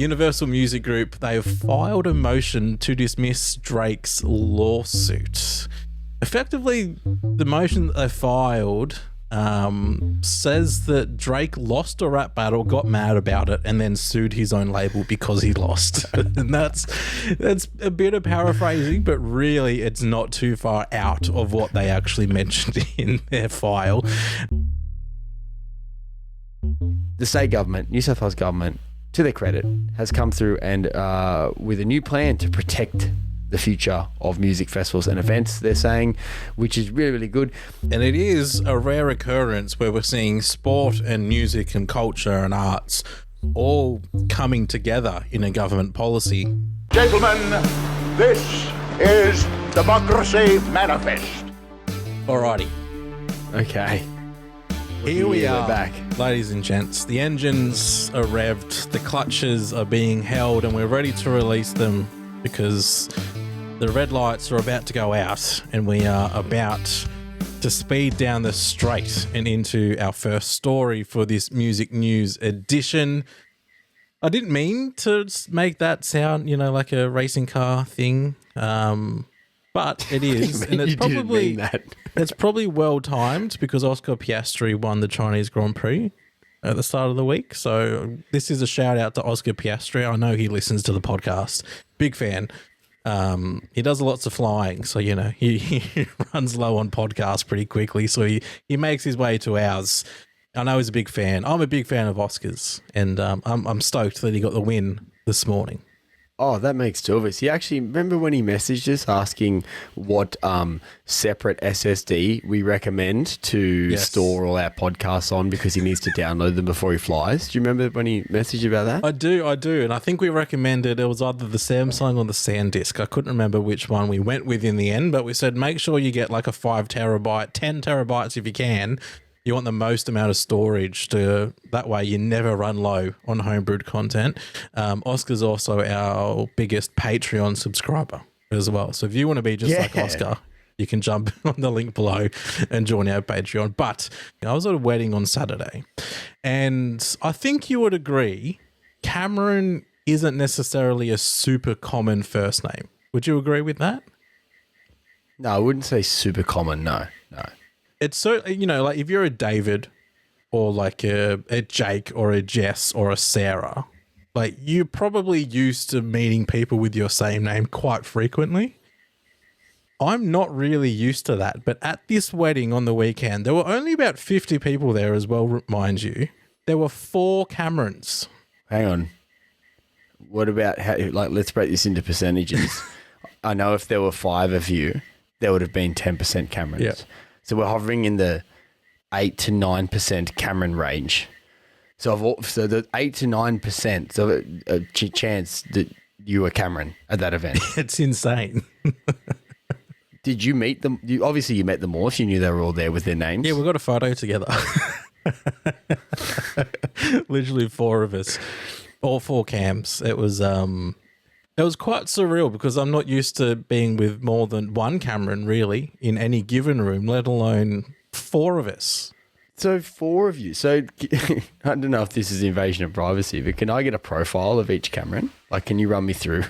Universal Music Group, they've filed a motion to dismiss Drake's lawsuit. Effectively, the motion that they filed says that Drake lost a rap battle, got mad about it, and then sued his own label because he lost. And that's a bit of paraphrasing, but really it's not too far out of what they actually mentioned in their file. The state government, New South Wales government, to their credit, has come through and with a new plan to protect the future of music festivals and events, they're saying, which is really, really good. And it is a rare occurrence where we're seeing sport and music and culture and arts all coming together in a government policy. Gentlemen, this is Democracy Manifest. Alrighty. Okay. Here we are, back. Ladies and gents. The engines are revved, the clutches are being held, and we're ready to release them because the red lights are about to go out and we are about to speed down the straight and into our first story for this music news edition. I didn't mean to make that sound, like a racing car thing, but it is, and it's probably well timed because Oscar Piastri won the Chinese Grand Prix at the start of the week. So this is a shout out to Oscar Piastri. I know he listens to the podcast. Big fan. He does lots of flying, so he runs low on podcasts pretty quickly. So he makes his way to ours. I know he's a big fan. I'm a big fan of Oscar's, and I'm stoked that he got the win this morning. Oh, that makes two of us. He actually, remember when he messaged us asking what separate SSD we recommend to store all our podcasts on because he needs to download them before he flies? Do you remember when he messaged about that? I do. And I think we recommended it was either the Samsung or the SanDisk. I couldn't remember which one we went with in the end, but we said make sure you get like a 5 terabyte, 10 terabytes if you can. You want the most amount of storage that way you never run low on Homebrewed content. Oscar's also our biggest Patreon subscriber as well. So if you want to be just like Oscar, you can jump on the link below and join our Patreon. But I was at a wedding on Saturday, and I think you would agree Cameron isn't necessarily a super common first name. Would you agree with that? No, I wouldn't say super common. No. It's so, like if you're a David or like a Jake or a Jess or a Sarah, like you're probably used to meeting people with your same name quite frequently. I'm not really used to that, but at this wedding on the weekend, there were only about 50 people there as well, mind you. There were 4 Camerons. Hang on. What about, let's break this into percentages. I know if there were 5 of you, there would have been 10% Camerons. Yeah. So we're hovering in the 8 to 9% Cameron range. So the 8 to 9%, so a chance that you were Cameron at that event. It's insane. Did you meet them? Obviously, you met them all if you knew they were all there with their names. Yeah, we got a photo together. Literally 4 of us, all 4 cams. It was quite surreal because I'm not used to being with more than one Cameron really in any given room, let alone 4 of us. So 4 of you. So I don't know if this is invasion of privacy, but can I get a profile of each Cameron? Like, can you run me through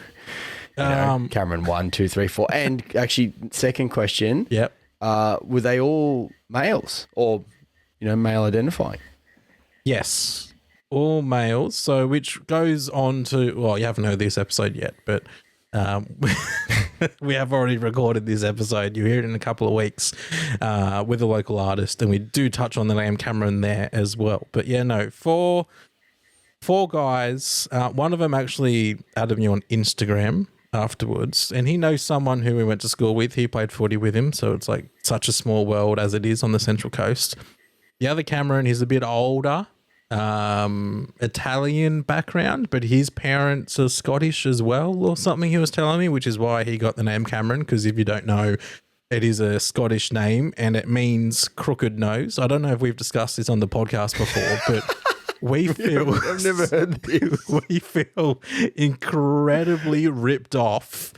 Cameron 1, 2, 3, 4? And actually, second question. Yep. Were they all males or, male identifying? Yes. All males, so which goes on to, well, you haven't heard this episode yet, but we have already recorded this episode. You hear it in a couple of weeks with a local artist, and we do touch on the name Cameron there as well. But yeah, no, 4 guys. One of them actually added me on Instagram afterwards, and he knows someone who we went to school with. He played footy with him, so it's like such a small world as it is on the Central Coast. The other Cameron, he's a bit older. Italian background, but his parents are Scottish as well or something he was telling me, which is why he got the name Cameron, because if you don't know, it is a Scottish name and it means crooked nose. I don't know if we've discussed this on the podcast before, but we feel I've never heard this. We feel incredibly ripped off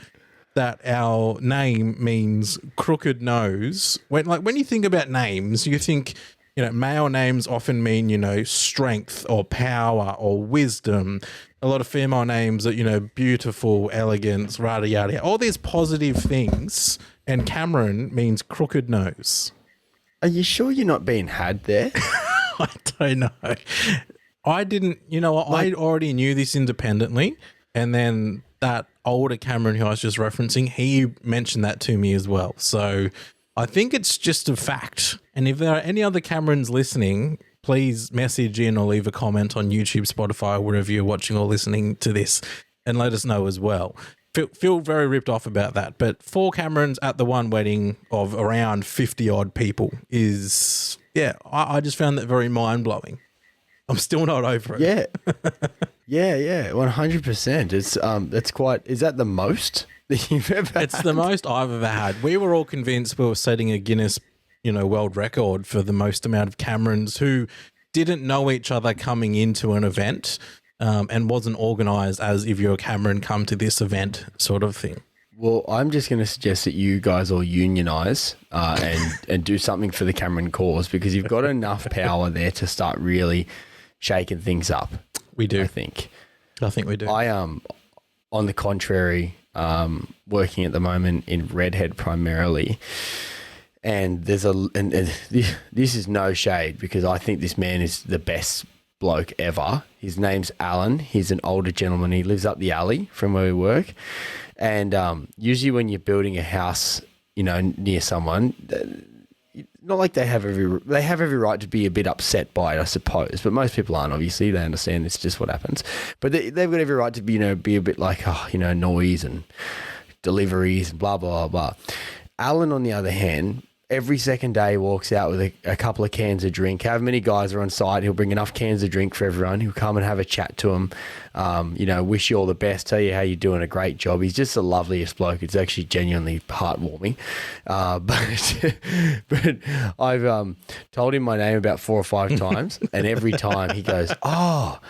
that our name means crooked nose. When you think about names, you think male names often mean, strength or power or wisdom. a lot of female names that, you know, beautiful, elegance, yada, yada, all these positive things. And Cameron means crooked nose. Are you sure you're not being had there? I don't know. I didn't, you know, I already knew this independently. And then that older Cameron who I was just referencing, he mentioned that to me as well. So I think it's just a fact. And if there are any other Camerons listening, please message in or leave a comment on YouTube, Spotify, wherever you're watching or listening to this, and let us know as well. Feel very ripped off about that. But 4 Camerons at the one wedding of around 50 odd people is, yeah, I just found that very mind blowing. I'm still not over it. Yeah, 100%. It's that's quite. Is that the most that you've ever? It's had? the most I've ever had. We were all convinced we were setting a Guinness, you know, world record for the most amount of Camerons who didn't know each other coming into an event, and wasn't organised as if you're a Cameron, come to this event sort of thing. Well, I'm just going to suggest that you guys all unionise and do something for the Cameron cause, because you've got enough power there to start really shaking things up. We do. I think we do. I am, on the contrary, working at the moment in Redhead primarily, and there's this is no shade, because I think this man is the best bloke ever. His name's Alan. He's an older gentleman. He lives up the alley from where we work, and usually when you're building a house, you know, near someone, not like they have every right to be a bit upset by it, I suppose, but most people aren't. Obviously, they understand it's just what happens. But they've got every right to be, you know, be a bit like, oh, you know, noise and deliveries and blah blah blah. Alan, on the other hand, every second day walks out with a couple of cans of drink. However many guys are on site, he'll bring enough cans of drink for everyone. He'll come and have a chat to them, you know, wish you all the best, tell you how you're doing a great job. He's just the loveliest bloke. It's actually genuinely heartwarming. But I've told him my name about 4 or 5 times, and every time he goes, "Oh,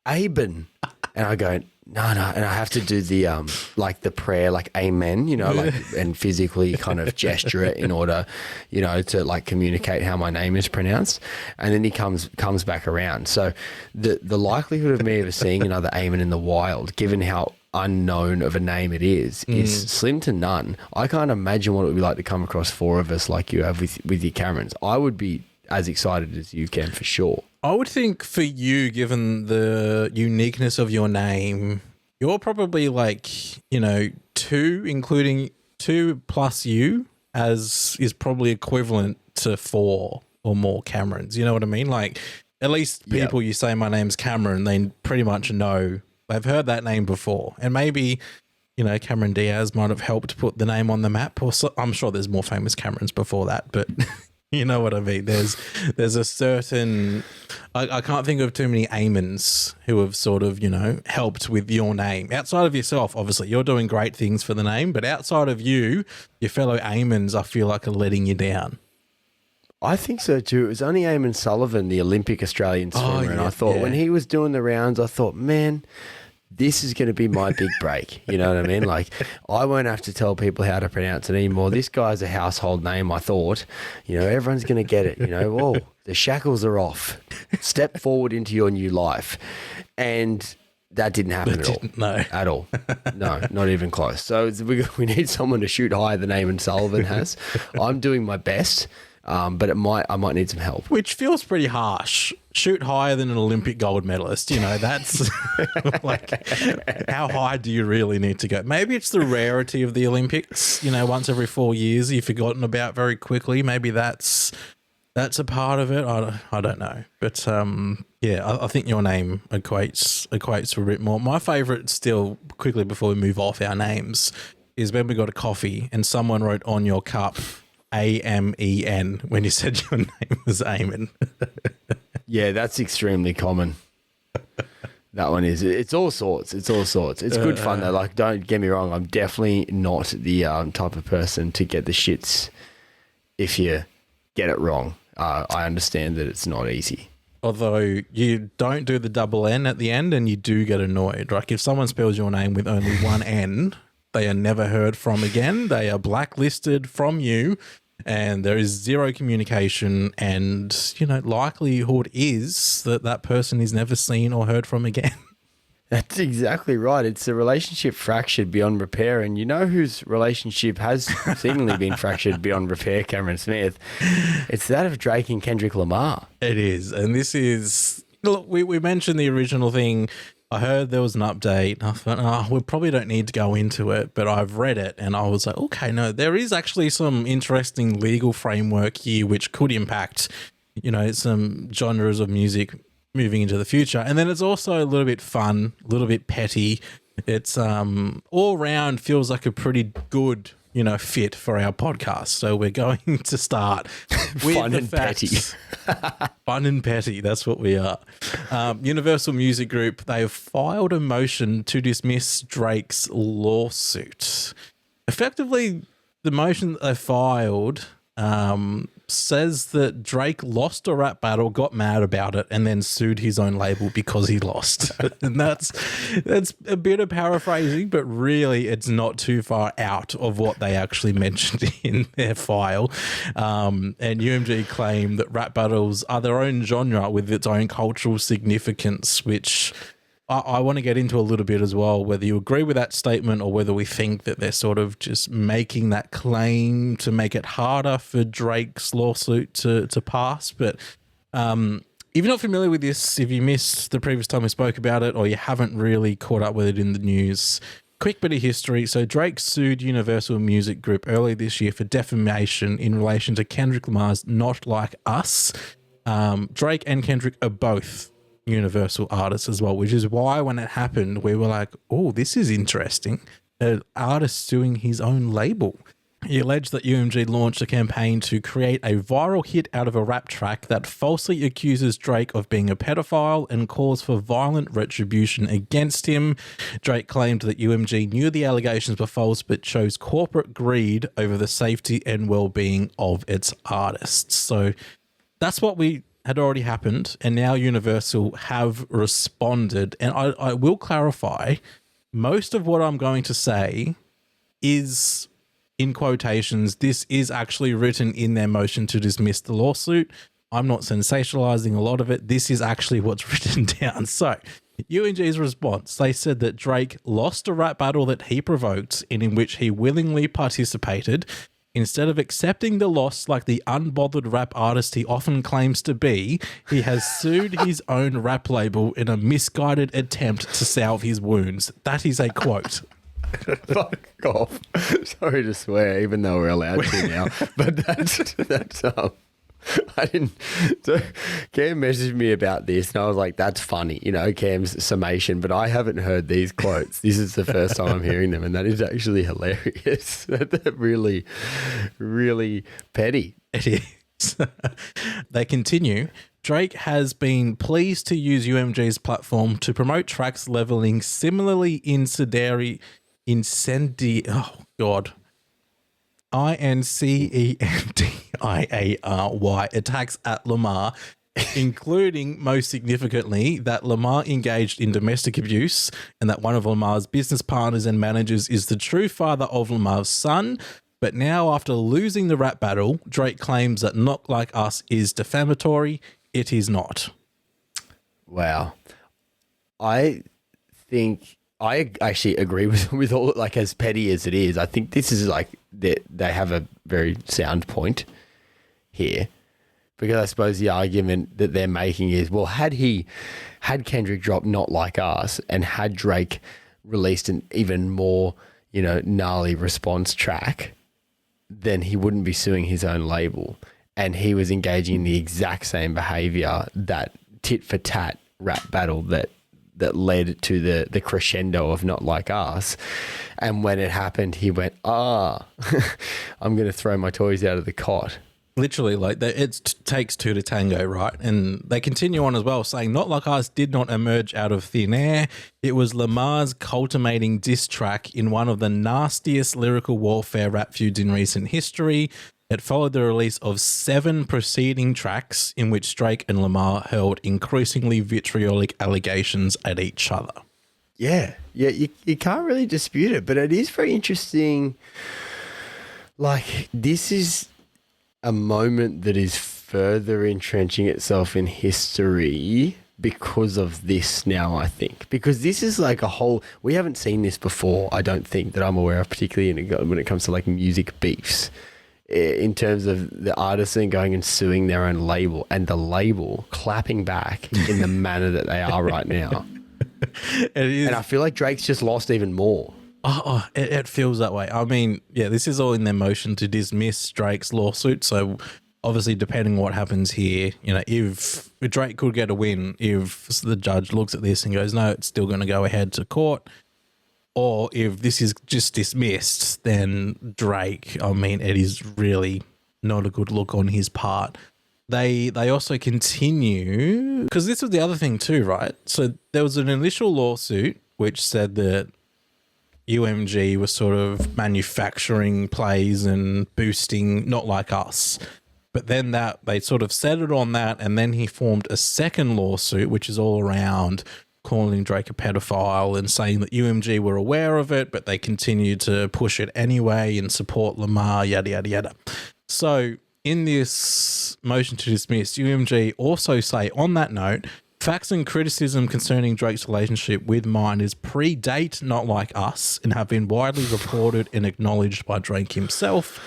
Aben," and I go, No, and I have to do the like the prayer, like amen, you know, like, and physically kind of gesture it in order, you know, to like communicate how my name is pronounced. And then he comes back around. So the likelihood of me ever seeing another Amen in the wild, given how unknown of a name it is slim to none. I can't imagine what it would be like to come across 4 of us like you have with your Camerons. I would be as excited as you can, for sure. I would think for you, given the uniqueness of your name, you're probably like, you know, 2, including 2 plus you, as is probably equivalent to 4 or more Camerons. You know what I mean? Like, at least people you say my name's Cameron, they pretty much know. They've heard that name before. And maybe, you know, Cameron Diaz might have helped put the name on the map. Or so, I'm sure there's more famous Camerons before that, but... You know what I mean? There's a certain... I can't think of too many Amens who have sort of, you know, helped with your name. Outside of yourself, obviously, you're doing great things for the name, but outside of you, your fellow Amens, I feel like, are letting you down. I think so too. It was only Eamon Sullivan, the Olympic Australian swimmer, and I thought when he was doing the rounds, I thought, man... this is going to be my big break. You know what I mean? Like, I won't have to tell people how to pronounce it anymore. This guy's a household name, I thought. You know, everyone's going to get it. You know, whoa, the shackles are off. Step forward into your new life. And that didn't happen at all. No. At all. No, not even close. So we need someone to shoot higher than Eamon Sullivan has. I'm doing my best. But I might need some help. Which feels pretty harsh. Shoot higher than an Olympic gold medalist. You know, that's like, how high do you really need to go? Maybe it's the rarity of the Olympics. You know, once every 4 years, you're forgotten about very quickly. Maybe that's a part of it. I don't know. But yeah, I think your name equates a bit more. My favourite still, quickly before we move off our names, is when we got a coffee and someone wrote on your cup AMEN when you said your name was Eamon. Yeah, that's extremely common. That one is. It's all sorts. It's good fun though. Like, don't get me wrong. I'm definitely not the type of person to get the shits if you get it wrong. I understand that it's not easy. Although you don't do the double N at the end, and you do get annoyed. Like, if someone spells your name with only one N, they are never heard from again. They are blacklisted from you, and there is zero communication, and, you know, likelihood is that person is never seen or heard from again. That's exactly right. It's a relationship fractured beyond repair. And you know whose relationship has seemingly been fractured beyond repair, Cameron Smith? It's that of Drake and Kendrick Lamar. It is. And this is... Look, we mentioned the original thing. I heard there was an update. I thought, we probably don't need to go into it. But I've read it and I was like, okay, no, there is actually some interesting legal framework here which could impact, some genres of music moving into the future. And then it's also a little bit fun, a little bit petty. It's all round feels like a pretty good, fit for our podcast. So we're going to start with fun the and facts. petty. Fun and petty, that's what we are. Universal Music Group, they've filed a motion to dismiss Drake's lawsuit. Effectively, the motion that they filed says that Drake lost a rap battle, got mad about it, and then sued his own label because he lost. And that's a bit of paraphrasing, but really it's not too far out of what they actually mentioned in their file. And UMG claim that rap battles are their own genre with its own cultural significance, which I want to get into a little bit as well, whether you agree with that statement or whether we think that they're sort of just making that claim to make it harder for Drake's lawsuit to pass. But if you're not familiar with this, if you missed the previous time we spoke about it or you haven't really caught up with it in the news, quick bit of history. So Drake sued Universal Music Group earlier this year for defamation in relation to Kendrick Lamar's Not Like Us. Drake and Kendrick are both Universal artists as well, which is why when it happened, we were like, oh, this is interesting. An artist suing his own label. He alleged that UMG launched a campaign to create a viral hit out of a rap track that falsely accuses Drake of being a pedophile and calls for violent retribution against him. Drake claimed that UMG knew the allegations were false but chose corporate greed over the safety and well-being of its artists. So that's what had already happened, and now Universal have responded. And I will clarify, most of what I'm going to say is, in quotations, this is actually written in their motion to dismiss the lawsuit. I'm not sensationalizing a lot of it. This is actually what's written down. So UNG's response, they said that Drake lost a rap battle that he provoked and in which he willingly participated. Instead of accepting the loss like the unbothered rap artist he often claims to be, he has sued his own rap label in a misguided attempt to salve his wounds. That is a quote. Fuck off. Sorry to swear, even though we're allowed to now. But that's I didn't. So Cam messaged me about this, and I was like, "That's funny," Cam's summation. But I haven't heard these quotes. This is the first time I'm hearing them, and that is actually hilarious. They're really, really petty. It is. They continue. Drake has been pleased to use UMG's platform to promote tracks leveling similarly incendiary. Oh God. INCENDIARY attacks at Lamar, including, most significantly, that Lamar engaged in domestic abuse and that one of Lamar's business partners and managers is the true father of Lamar's son. But now, after losing the rap battle, Drake claims that Not Like Us is defamatory. It is not. Wow. I think I actually agree with all, like, as petty as it is. I think this is like they have a very sound point here, because I suppose the argument that they're making is, well, had Kendrick dropped Not Like Us and had Drake released an even more, gnarly response track, then he wouldn't be suing his own label. And he was engaging in the exact same behavior, that tit for tat rap battle that led to the crescendo of Not Like Us. And when it happened, he went, I'm going to throw my toys out of the cot. Literally, like, it takes two to tango, right? And they continue on as well, saying Not Like Us did not emerge out of thin air. It was Lamar's culminating diss track in one of the nastiest lyrical warfare rap feuds in recent history. It followed the release of 7 preceding tracks in which Drake and Lamar hurled increasingly vitriolic allegations at each other. Yeah, you can't really dispute it, but it is very interesting. Like, this is a moment that is further entrenching itself in history because of this now, I think. Because this is like a whole... We haven't seen this before, I don't think, that I'm aware of, particularly when it comes to like music beefs, in terms of the artists then going and suing their own label and the label clapping back in the manner that they are right now. And I feel like Drake's just lost even more. It feels that way. I mean, yeah, this is all in their motion to dismiss Drake's lawsuit. So obviously, depending on what happens here, you know, if Drake could get a win, if the judge looks at this and goes, no, it's still going to go ahead to court, or if this is just dismissed, then Drake, I mean, it is really not a good look on his part. They also continue, because this was the other thing too, right? So there was an initial lawsuit which said that UMG was sort of manufacturing plays and boosting Not Like Us. But then that they sort of settled on that, and then he formed a second lawsuit, which is all around calling Drake a pedophile and saying that UMG were aware of it, but they continued to push it anyway and support Lamar, yada, yada, yada. So in this motion to dismiss, UMG also say, on that note, facts and criticism concerning Drake's relationship with minors predate Not Like Us and have been widely reported and acknowledged by Drake himself.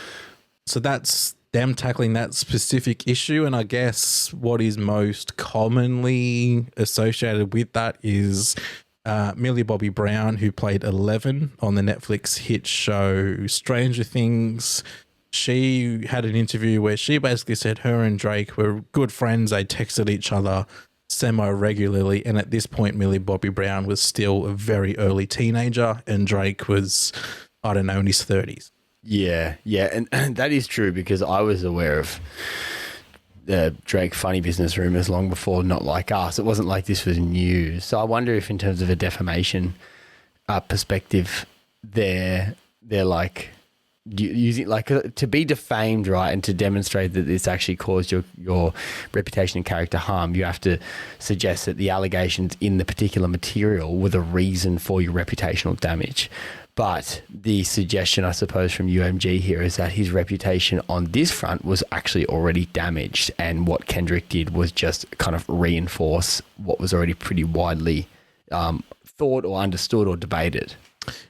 So that's them tackling that specific issue. And I guess what is most commonly associated with that is Millie Bobby Brown, who played Eleven on the Netflix hit show Stranger Things. She had an interview where she basically said her and Drake were good friends. They texted each other semi-regularly, and at this point Millie Bobby Brown was still a very early teenager and Drake was, I don't know, in his 30s. Yeah, and that is true, because I was aware of the Drake funny business rumors long before Not Like Us. It wasn't like this was news. So I wonder if in terms of a defamation perspective, they're like using like to be defamed, right, and to demonstrate that this actually caused your reputation and character harm, you have to suggest that the allegations in the particular material were the reason for your reputational damage. But the suggestion, I suppose, from UMG here is that his reputation on this front was actually already damaged, and what Kendrick did was just kind of reinforce what was already pretty widely thought or understood or debated.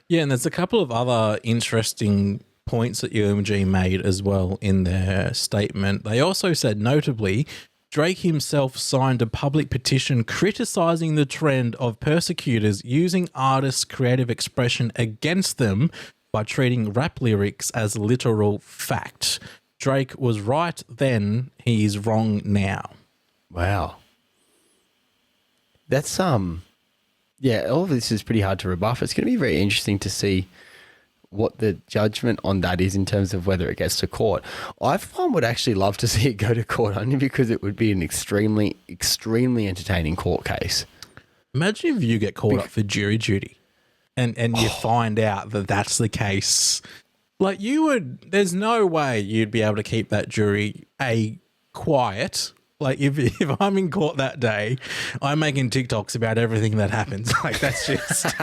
Yeah, and there's a couple of other interesting points that UMG made as well in their statement. They also said, notably, Drake himself signed a public petition criticizing the trend of persecutors using artists' creative expression against them by treating rap lyrics as literal fact. Drake was right then, he is wrong now. Wow. That's yeah, all of this is pretty hard to rebuff. It's going to be very interesting to see what the judgment on that is in terms of whether it gets to court. I would actually love to see it go to court, only because it would be an extremely, extremely entertaining court case. Imagine if you get called up for jury duty and you find out that that's the case. Like, there's no way you'd be able to keep that jury quiet. Like, if I'm in court that day, I'm making TikToks about everything that happens. Like, that's just,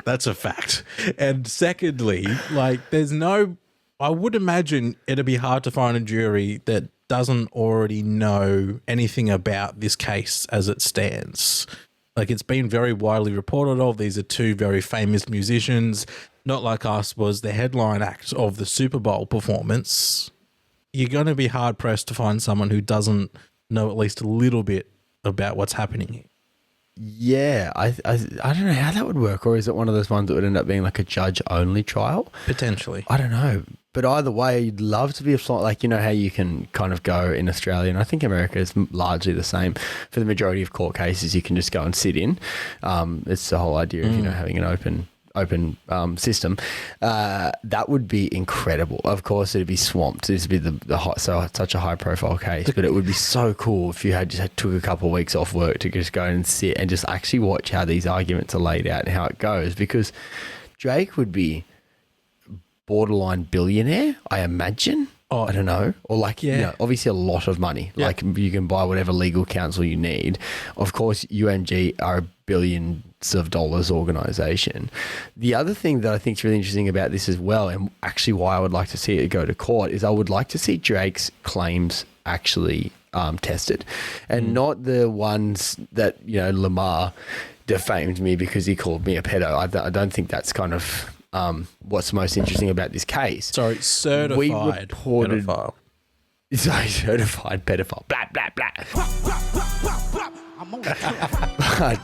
that's a fact. And secondly, like, I would imagine it'd be hard to find a jury that doesn't already know anything about this case as it stands. Like, it's been very widely reported of. These are two very famous musicians. Not Like Us was the headline act of the Super Bowl performance. You're going to be hard pressed to find someone who doesn't know at least a little bit about what's happening here. Yeah, I don't know how that would work, or is it one of those ones that would end up being like a judge-only trial? Potentially. I don't know. But either way, you'd love to be like, you know how you can kind of go in Australia, and I think America is largely the same. For the majority of court cases, you can just go and sit in. It's the whole idea of, having an open system. That would be incredible. Of course, it'd be swamped. This would be such a high profile case, but it would be so cool if you took a couple of weeks off work to just go and sit and just actually watch how these arguments are laid out and how it goes, because Drake would be borderline billionaire, I imagine. Oh, I don't know. Or like, obviously a lot of money. Yeah. Like, you can buy whatever legal counsel you need. Of course, UMG are a billions of dollars organization. The other thing that I think is really interesting about this as well, and actually why I would like to see it go to court, is I would like to see Drake's claims actually tested, and not the ones that, Lamar defamed me because he called me a pedo. I don't think that's kind of what's most interesting about this case. Sorry, certified pedophile. Sorry, certified pedophile. Blah, blah, blah. But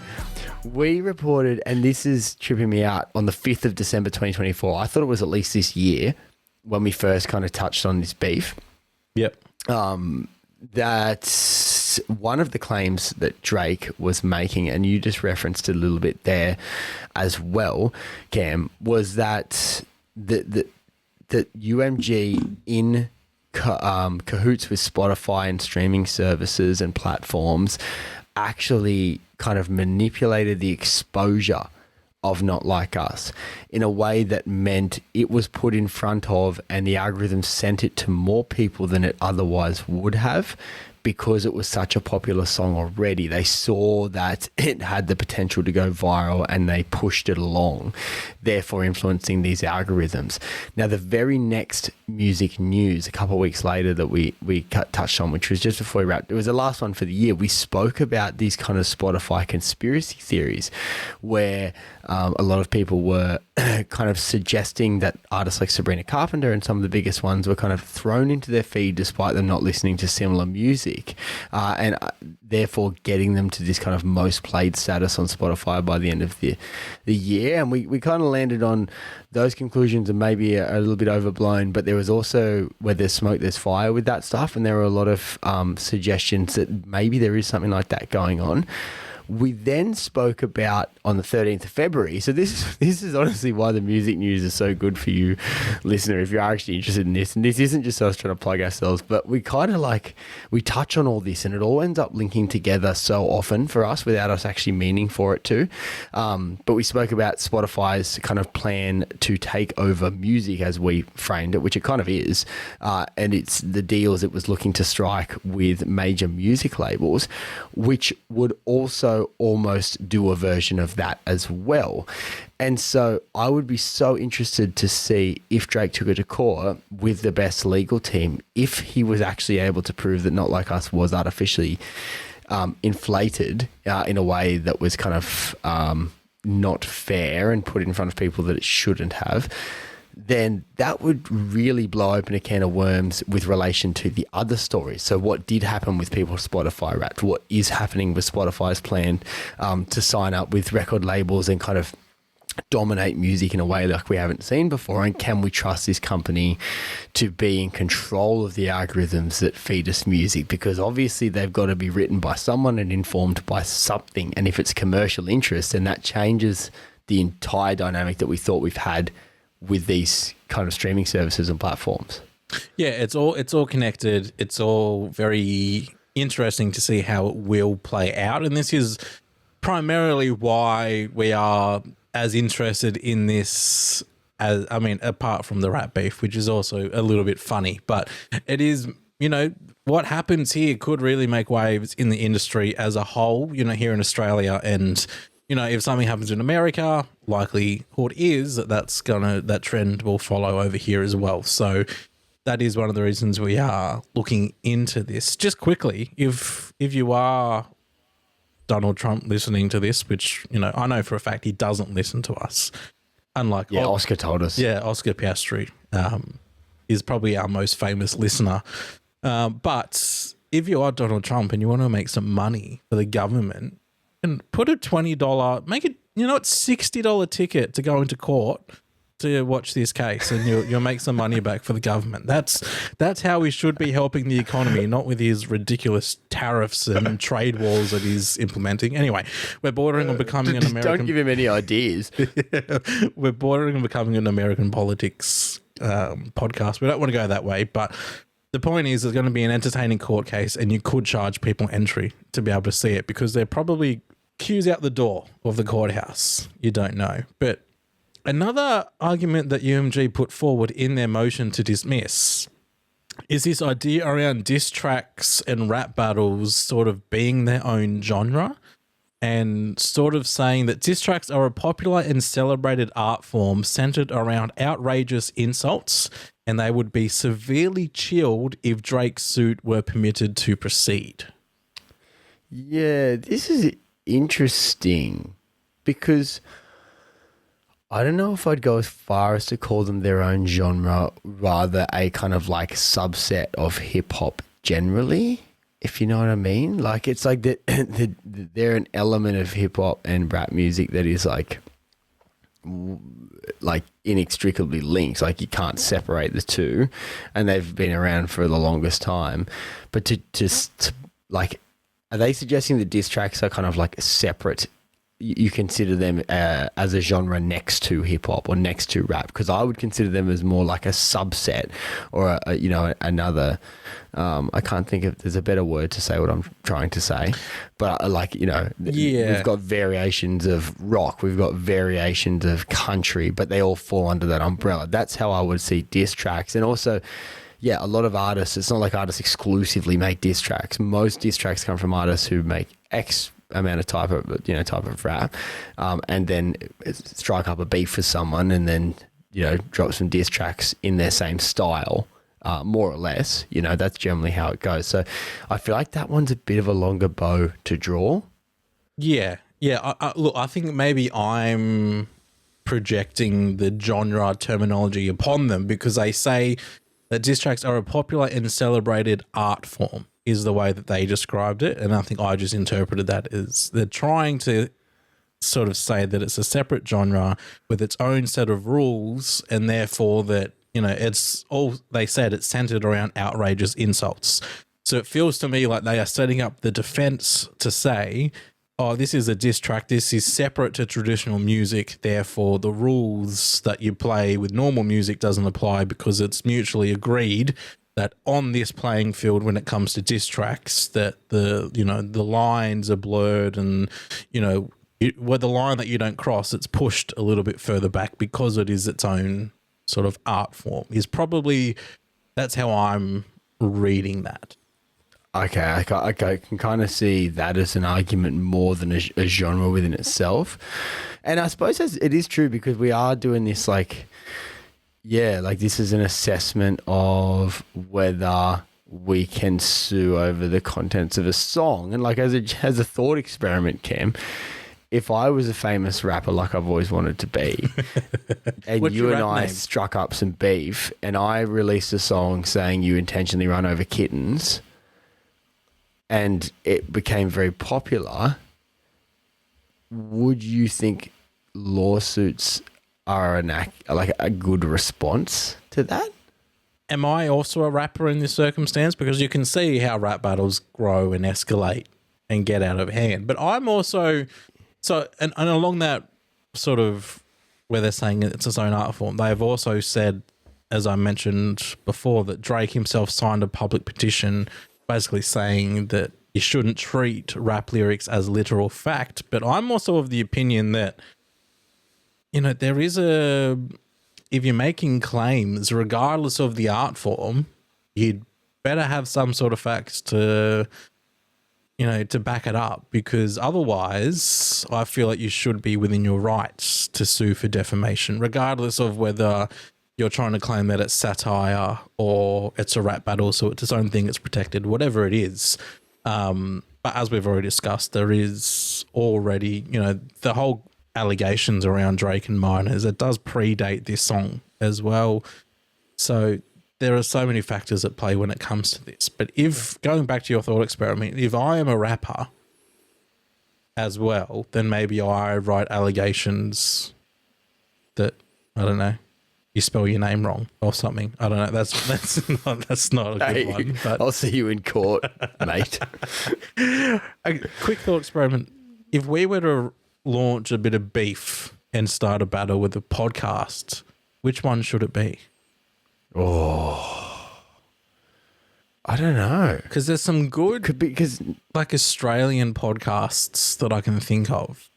we reported, and this is tripping me out, on the 5th of December 2024. I thought it was at least this year when we first kind of touched on this beef. Yep. That one of the claims that Drake was making, and you just referenced it a little bit there as well, Cam, was that that UMG in cahoots with Spotify and streaming services and platforms actually kind of manipulated the exposure of Not Like Us in a way that meant it was put in front of, and the algorithm sent it to more people than it otherwise would have, because it was such a popular song already. They saw that it had the potential to go viral and they pushed it along, therefore influencing these algorithms. Now, the very next music news a couple of weeks later that we touched on, which was just before we wrapped, it was the last one for the year. We spoke about these kind of Spotify conspiracy theories where a lot of people were kind of suggesting that artists like Sabrina Carpenter and some of the biggest ones were kind of thrown into their feed despite them not listening to similar music, and therefore getting them to this kind of most played status on Spotify by the end of the year. And we kind of landed on those conclusions, and maybe a little bit overblown, but there was also, where there's smoke, there's fire with that stuff. And there were a lot of suggestions that maybe there is something like that going on. We then spoke about on the 13th of February. So this is honestly why the music news is so good for you, listener, if you're actually interested in this. And this isn't just us trying to plug ourselves, but we kind of we touch on all this, and it all ends up linking together so often for us without us actually meaning for it to. But we spoke about Spotify's kind of plan to take over music, as we framed it, which it kind of is. And it's the deals it was looking to strike with major music labels, which would also almost do a version of that as well. And so I would be so interested to see, if Drake took it to court with the best legal team, if he was actually able to prove that Not Like Us was artificially inflated in a way that was kind of not fair and put in front of people that it shouldn't have, then that would really blow open a can of worms with relation to the other stories. So what did happen with people Spotify Wrapped? What is happening with Spotify's plan to sign up with record labels and kind of dominate music in a way like we haven't seen before? And can we trust this company to be in control of the algorithms that feed us music? Because obviously they've got to be written by someone and informed by something. And if it's commercial interest, then that changes the entire dynamic that we thought we've had with these kind of streaming services and platforms. Yeah, it's all connected. It's all very interesting to see how it will play out. And this is primarily why we are as interested in this as, I mean, apart from the rap beef, which is also a little bit funny, but it is, what happens here could really make waves in the industry as a whole, here in Australia. And if something happens in America, likelihood is that trend will follow over here as well. So that is one of the reasons we are looking into this. Just quickly, if you are Donald Trump listening to this, which, I know for a fact he doesn't listen to us, unlike Oscar told us. Yeah, Oscar Piastri is probably our most famous listener. But if you are Donald Trump and you want to make some money for the government, and put a $20, make it, it's $60 ticket to go into court to watch this case, and you'll make some money back for the government. That's how we should be helping the economy, not with his ridiculous tariffs and trade wars that he's implementing. Anyway, we're bordering on becoming an American... Don't give him any ideas. We're bordering on becoming an American politics podcast. We don't want to go that way, but the point is there's going to be an entertaining court case, and you could charge people entry to be able to see it, because they're probably queues out the door of the courthouse. You don't know. But another argument that UMG put forward in their motion to dismiss is this idea around diss tracks and rap battles sort of being their own genre, and sort of saying that diss tracks are a popular and celebrated art form centered around outrageous insults and they would be severely chilled if Drake's suit were permitted to proceed. Yeah, this is interesting because I don't know if I'd go as far as to call them their own genre, rather a kind of like subset of hip hop generally, if you know what I mean. Like it's like they're an element of hip hop and rap music that is like inextricably linked. Like you can't separate the two, and they've been around for the longest time. But to like, are they suggesting the diss tracks are kind of like a separate? You consider them as a genre next to hip hop or next to rap? Because I would consider them as more like a subset or another. I can't think of. There's a better word to say what I'm trying to say, but we've got variations of rock, we've got variations of country, but they all fall under that umbrella. That's how I would see diss tracks, and also. Yeah, a lot of artists, it's not like artists exclusively make diss tracks. Most diss tracks come from artists who make X amount of type of rap, and then strike up a beef for someone and then, drop some diss tracks in their same style, more or less. That's generally how it goes. So I feel like that one's a bit of a longer bow to draw. Yeah. Yeah. Look, I think maybe I'm projecting the genre terminology upon them because they say that diss tracks are a popular and celebrated art form is the way that they described it. And I think I just interpreted that as they're trying to sort of say that it's a separate genre with its own set of rules, and therefore that, it's all they said, it's centered around outrageous insults. So it feels to me like they are setting up the defense to say, oh, this is a diss track, this is separate to traditional music, therefore the rules that you play with normal music doesn't apply because it's mutually agreed that on this playing field when it comes to diss tracks that the lines are blurred and, where the line that you don't cross, it's pushed a little bit further back because it is its own sort of art form. That's how I'm reading that. Okay, I can kind of see that as an argument more than a genre within itself. And I suppose it is true because we are doing this this is an assessment of whether we can sue over the contents of a song. And like as a thought experiment, Cam, if I was a famous rapper like I've always wanted to be, and you and I struck up some beef and I released a song saying you intentionally run over kittens, and it became very popular, would you think lawsuits are a good response to that? Am I also a rapper in this circumstance? Because you can see how rap battles grow and escalate and get out of hand. But I'm also... and along that sort of where they're saying it's its own art form, they've also said, as I mentioned before, that Drake himself signed a public petition basically saying that you shouldn't treat rap lyrics as literal fact. But I'm also of the opinion that, there is if you're making claims, regardless of the art form, you'd better have some sort of facts to back it up, because otherwise I feel like you should be within your rights to sue for defamation, regardless of whether you're trying to claim that it's satire or it's a rap battle, so it's its own thing, it's protected, whatever it is. But as we've already discussed, there is already, the whole allegations around Drake and minors, it does predate this song as well. So there are so many factors at play when it comes to this. But going back to your thought experiment, if I am a rapper as well, then maybe I write allegations that, I don't know, you spell your name wrong or something. I don't know. That's not a good one. But I'll see you in court, mate. A quick thought experiment. If we were to launch a bit of beef and start a battle with a podcast, which one should it be? Oh, I don't know. Because there's some good Australian podcasts that I can think of.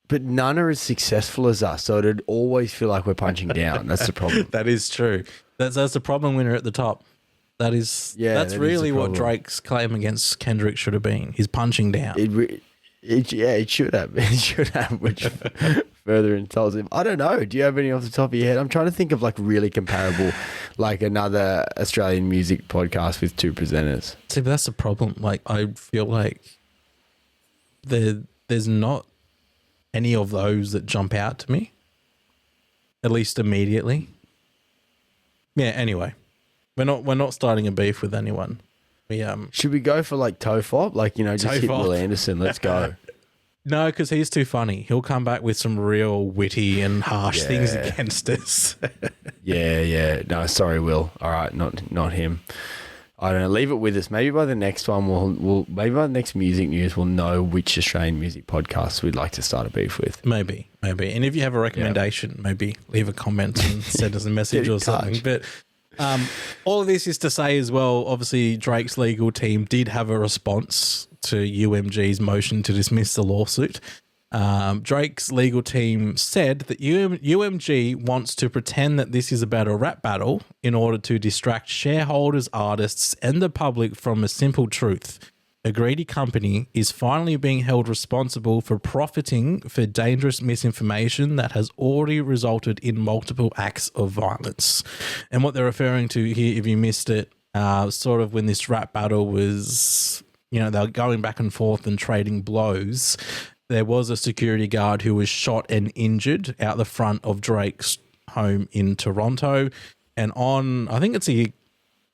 But none are as successful as us, so it'd always feel like we're punching down. That's the problem. That is true. That's the problem when you're at the top. That's really what Drake's claim against Kendrick should have been. He's punching down. It should have. It should have, which further insults him. I don't know. Do you have any off the top of your head? I'm trying to think of like really comparable, like another Australian music podcast with two presenters. See, but that's the problem. Like, I feel like there's not any of those that jump out to me, at least immediately. Yeah. Anyway, we're not starting a beef with anyone. Should we go for like Tofop? Like, you know, just hit Will Anderson. Let's go. No, because he's too funny. He'll come back with some real witty and harsh things against us. Yeah. No, sorry, Will. All right, not him. I don't know. Leave it with us. Maybe by the next one, maybe by the next music news, we'll know which Australian music podcasts we'd like to start a beef with. Maybe. And if you have a recommendation, maybe leave a comment and send us a message or something. But all of this is to say as well, obviously Drake's legal team did have a response to UMG's motion to dismiss the lawsuit. Drake's legal team said that UMG wants to pretend that this is about a rap battle in order to distract shareholders, artists, and the public from a simple truth. A greedy company is finally being held responsible for profiting for dangerous misinformation that has already resulted in multiple acts of violence. And what they're referring to here, if you missed it, sort of when this rap battle was, you know, they were going back and forth and trading blows. There was a security guard who was shot and injured out the front of Drake's home in Toronto. And on, I think it's a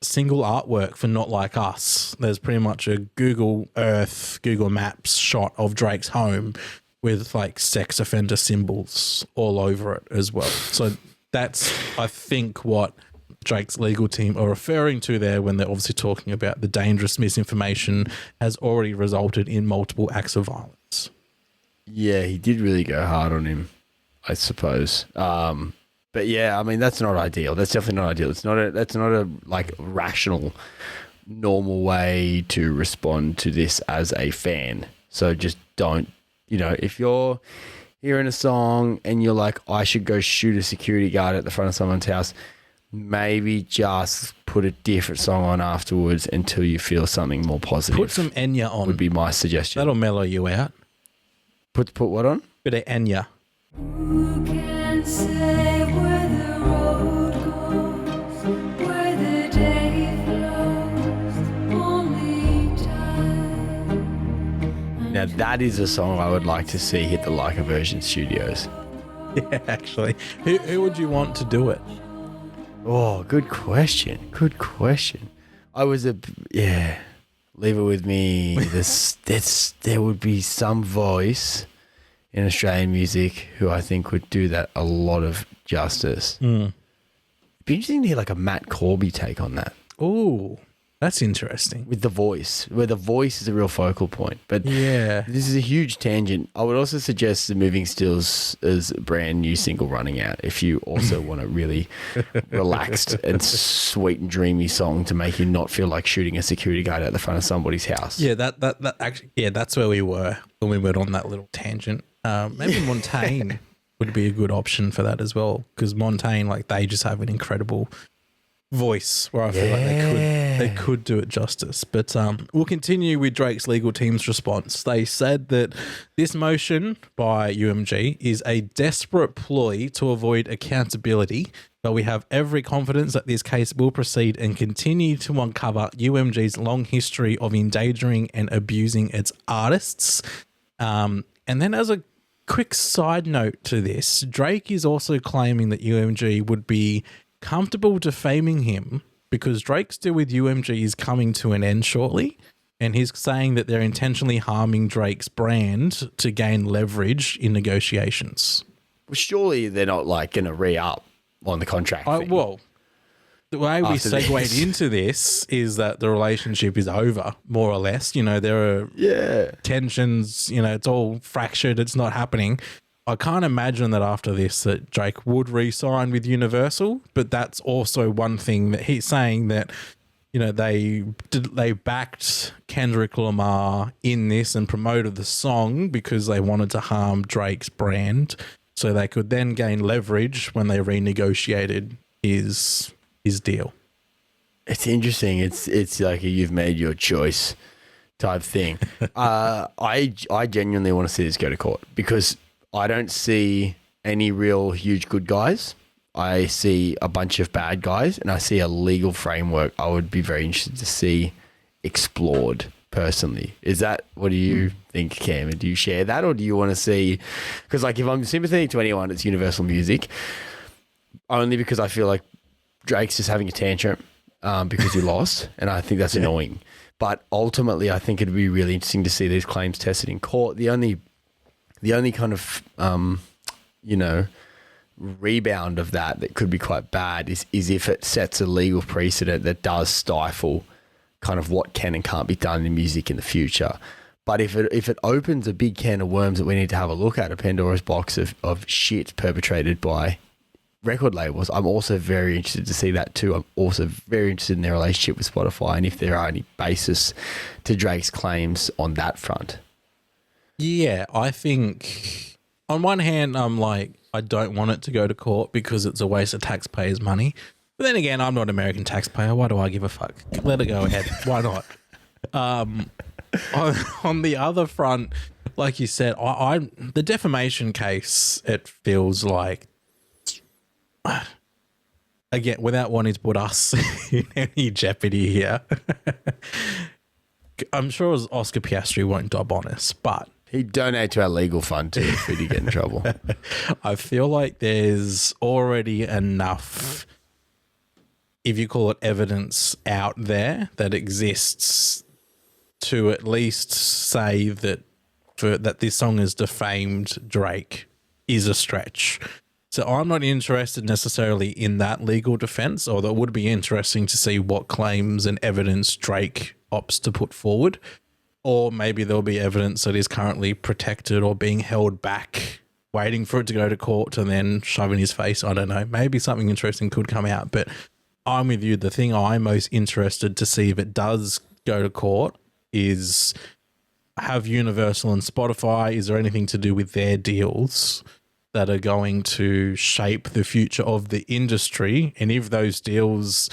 single artwork for Not Like Us, there's pretty much a Google Earth, Google Maps shot of Drake's home with like sex offender symbols all over it as well. So that's, I think, what Drake's legal team are referring to there when they're obviously talking about the dangerous misinformation has already resulted in multiple acts of violence. Yeah, he did really go hard on him, I suppose. But yeah, I mean, that's not ideal. That's definitely not ideal. That's not a like rational, normal way to respond to this as a fan. So just don't, you know, if you're hearing a song and you're like, I should go shoot a security guard at the front of someone's house, maybe just put a different song on afterwards until you feel something more positive. Put some Enya on. Would be my suggestion. That'll mellow you out. Put what on? Bit of Enya. Who can say where the road goes, where the day flows, only time. Now that is a song I would like to see hit the Like a Version Studios. Yeah, actually. Who would you want to do it? Oh, good question. Leave it with me. There would be some voice in Australian music who I think would do that a lot of justice. It'd be interesting to hear like a Matt Corby take on that. Oh, that's interesting. With the voice, where the voice is a real focal point. But yeah, this is a huge tangent. I would also suggest the Moving Stills as a brand new single Running Out if you also want a really relaxed and sweet and dreamy song to make you not feel like shooting a security guard at the front of somebody's house. Yeah, that actually, yeah, that's where we were when we went on that little tangent. Maybe Montaigne would be a good option for that as well, because Montaigne, like, they just have an incredible voice where I feel like they could do it justice. But we'll continue with Drake's legal team's response. They said that this motion by UMG is a desperate ploy to avoid accountability, but we have every confidence that this case will proceed and continue to uncover UMG's long history of endangering and abusing its artists. And then as a quick side note to this, Drake is also claiming that UMG would be comfortable defaming him because Drake's deal with UMG is coming to an end shortly, and he's saying that they're intentionally harming Drake's brand to gain leverage in negotiations. Well, surely they're not like going to re-up on the contract thing. Well, the way we segued into this is that the relationship is over, more or less. You know, there are tensions, you know, it's all fractured, it's not happening. I can't imagine that after this that Drake would re-sign with Universal, but that's also one thing that he's saying, that, you know, they backed Kendrick Lamar in this and promoted the song because they wanted to harm Drake's brand so they could then gain leverage when they renegotiated his deal. It's interesting. It's like a you've made your choice type thing. I genuinely want to see this go to court because I don't see any real huge good guys. I see a bunch of bad guys, and I see a legal framework I would be very interested to see explored personally. What do you think, Cam? Do you share that, or do you want to see, because like if I'm sympathetic to anyone, it's Universal Music, only because I feel like Drake's just having a tantrum because he lost, and I think that's annoying. But ultimately, I think it'd be really interesting to see these claims tested in court. The only kind of rebound of that could be quite bad is if it sets a legal precedent that does stifle kind of what can and can't be done in music in the future. But if it opens a big can of worms that we need to have a look at, a Pandora's box of shit perpetrated by record labels, I'm also very interested to see that too. I'm also very interested in their relationship with Spotify and if there are any basis to Drake's claims on that front. Yeah, I think on one hand, I'm like, I don't want it to go to court because it's a waste of taxpayers' money. But then again, I'm not an American taxpayer. Why do I give a fuck? Let it go ahead. Why not? On the other front, like you said, the defamation case, it feels like, again, without wanting to put us in any jeopardy here, I'm sure Oscar Piastri won't dob on us, but he'd donate to our legal fund too if we did get in trouble. I feel like there's already enough, if you call it evidence, out there that exists to at least say that that this song has defamed Drake is a stretch. So I'm not interested necessarily in that legal defense, although it would be interesting to see what claims and evidence Drake opts to put forward. Or maybe there'll be evidence that is currently protected or being held back, waiting for it to go to court and then shove in his face. I don't know. Maybe something interesting could come out. But I'm with you. The thing I'm most interested to see if it does go to court is, have Universal and Spotify, is there anything to do with their deals that are going to shape the future of the industry? And if those deals,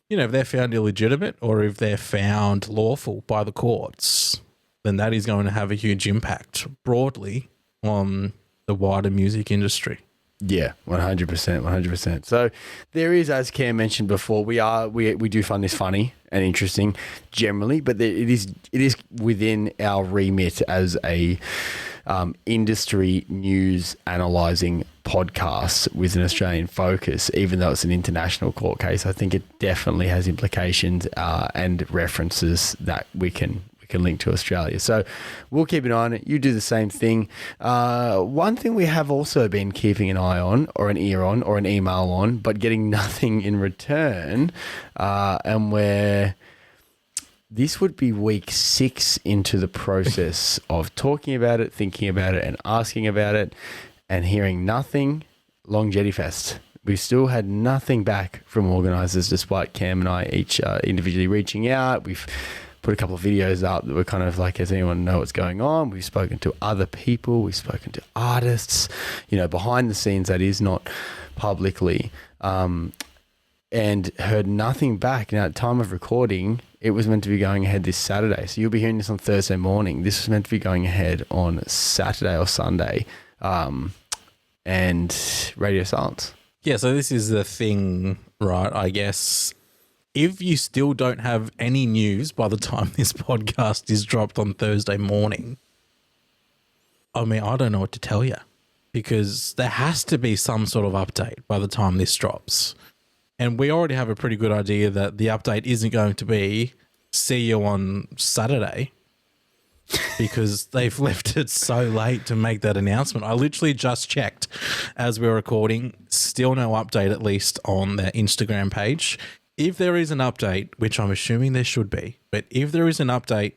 if they're found illegitimate or if they're found lawful by the courts, then that is going to have a huge impact broadly on the wider music industry. Yeah, 100%. So there is, as Cam mentioned before, we do find this funny and interesting generally, but it is within our remit as a industry news analysing podcast with an Australian focus. Even though it's an international court case, I think it definitely has implications and references that we can link to Australia. So we'll keep an eye on it. You do the same thing. One thing we have also been keeping an eye on, or an ear on, or an email on, but getting nothing in return, and where this would be week 6 into the process of talking about it, thinking about it, and asking about it, and hearing nothing. Long Jetty Fest. We still had nothing back from organisers, despite Cam and I each individually reaching out. We've put a couple of videos up that were kind of like, does anyone know what's going on? We've spoken to other people. We've spoken to artists, behind the scenes, that is, not publicly, and heard nothing back. Now, at the time of recording, it was meant to be going ahead this Saturday. So you'll be hearing this on Thursday morning. This was meant to be going ahead on Saturday or Sunday, and radio silence. Yeah, so this is the thing, right? I guess if you still don't have any news by the time this podcast is dropped on Thursday morning, I mean, I don't know what to tell you, because there has to be some sort of update by the time this drops. And we already have a pretty good idea that the update isn't going to be see you on Saturday, because they've left it so late to make that announcement. I literally just checked as we were recording, still no update, at least on their Instagram page. If there is an update, which I'm assuming there should be, but if there is an update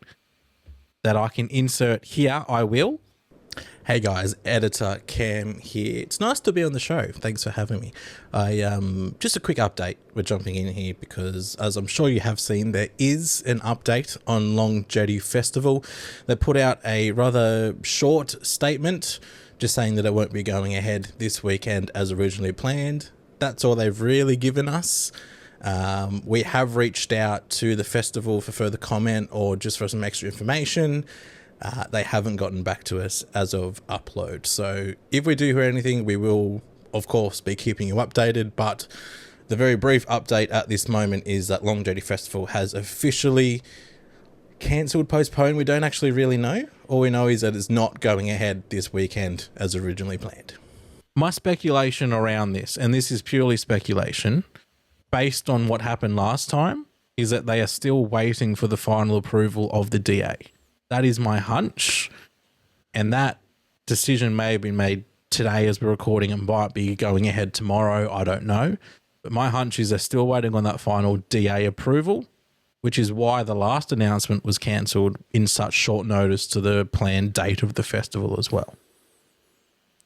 that I can insert here, I will. Hey guys, editor Cam here. It's nice to be on the show. Thanks for having me. Just a quick update. We're jumping in here because, as I'm sure you have seen, there is an update on Long Jetty Festival. They put out a rather short statement just saying that it won't be going ahead this weekend as originally planned. That's all they've really given us. We have reached out to the festival for further comment or just for some extra information. They haven't gotten back to us as of upload. So if we do hear anything, we will, of course, be keeping you updated. But the very brief update at this moment is that Long Jetty Festival has officially cancelled, postponed. We don't actually really know. All we know is that it's not going ahead this weekend as originally planned. My speculation around this, and this is purely speculation, based on what happened last time, is that they are still waiting for the final approval of the DA. That is my hunch, and that decision may have been made today as we're recording and might be going ahead tomorrow. I don't know. But my hunch is they're still waiting on that final DA approval, which is why the last announcement was cancelled in such short notice to the planned date of the festival as well.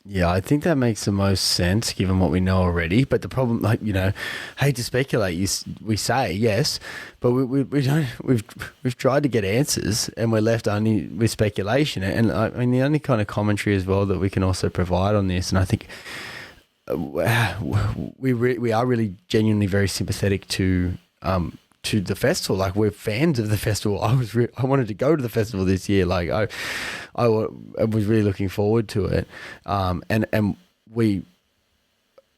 Yeah, I think that makes the most sense given what we know already. But the problem, like, you know, hate to speculate, we say yes, but we don't. We've tried to get answers, and we're left only with speculation. And I mean, the only kind of commentary as well that we can also provide on this, and I think we are really genuinely very sympathetic to the festival. Like, we're fans of the festival. I wanted to go to the festival this year. Like, I was really looking forward to it. And we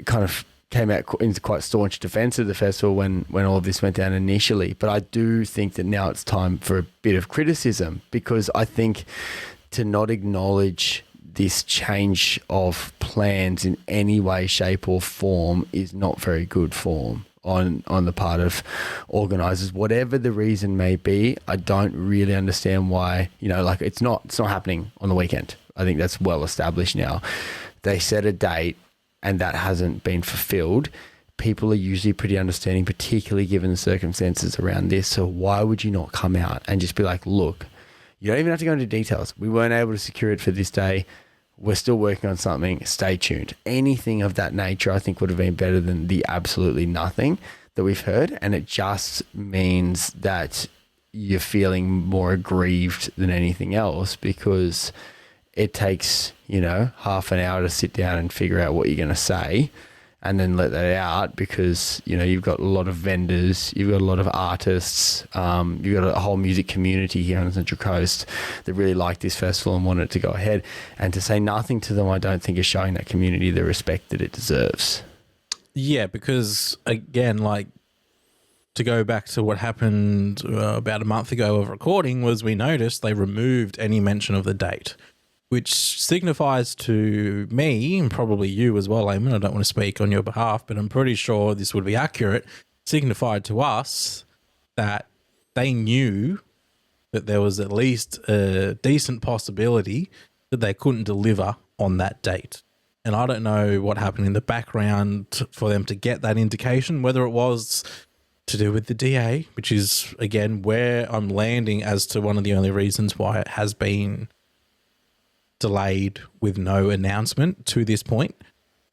kind of came out into quite staunch defense of the festival when all of this went down initially. But I do think that now it's time for a bit of criticism, because I think to not acknowledge this change of plans in any way, shape or form is not very good form on the part of organisers, whatever the reason may be. I don't really understand why, you know, like, it's not happening on the weekend. I think that's well established now. They set a date and that hasn't been fulfilled. People are usually pretty understanding, particularly given the circumstances around this. So why would you not come out and just be like, look, you don't even have to go into details. We weren't able to secure it for this day. We're still working on something. Stay tuned. Anything of that nature, I think, would have been better than the absolutely nothing that we've heard. And it just means that you're feeling more aggrieved than anything else, because it takes, you know, half an hour to sit down and figure out what you're going to say and then let that out, because, you know, you've got a lot of vendors, you've got a lot of artists, you've got a whole music community here on the Central Coast that really like this festival and want it to go ahead. And to say nothing to them, I don't think is showing that community the respect that it deserves. Yeah, because, again, like, to go back to what happened about a month ago of recording, was we noticed they removed any mention of the date, which signifies to me, and probably you as well, Eamon, I don't want to speak on your behalf, but I'm pretty sure this would be accurate, signified to us that they knew that there was at least a decent possibility that they couldn't deliver on that date. And I don't know what happened in the background for them to get that indication, whether it was to do with the DA, which is, again, where I'm landing as to one of the only reasons why it has been delayed with no announcement to this point,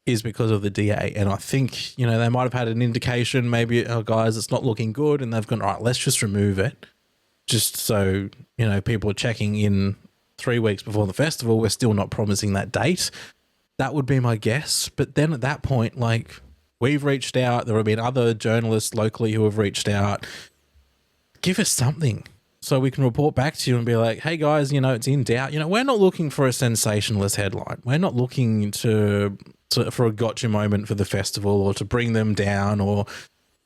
is because of the DA. And I think, you know, they might have had an indication, maybe, oh, guys, it's not looking good, and they've gone, all right, let's just remove it, just so, you know, people are checking in 3 weeks before the festival, we're still not promising that date. That would be my guess. But then at that point, like, we've reached out, there have been other journalists locally who have reached out. Give us something so we can report back to you and be like, hey guys, you know, it's in doubt. You know, we're not looking for a sensationalist headline. We're not looking for a gotcha moment for the festival or to bring them down, or,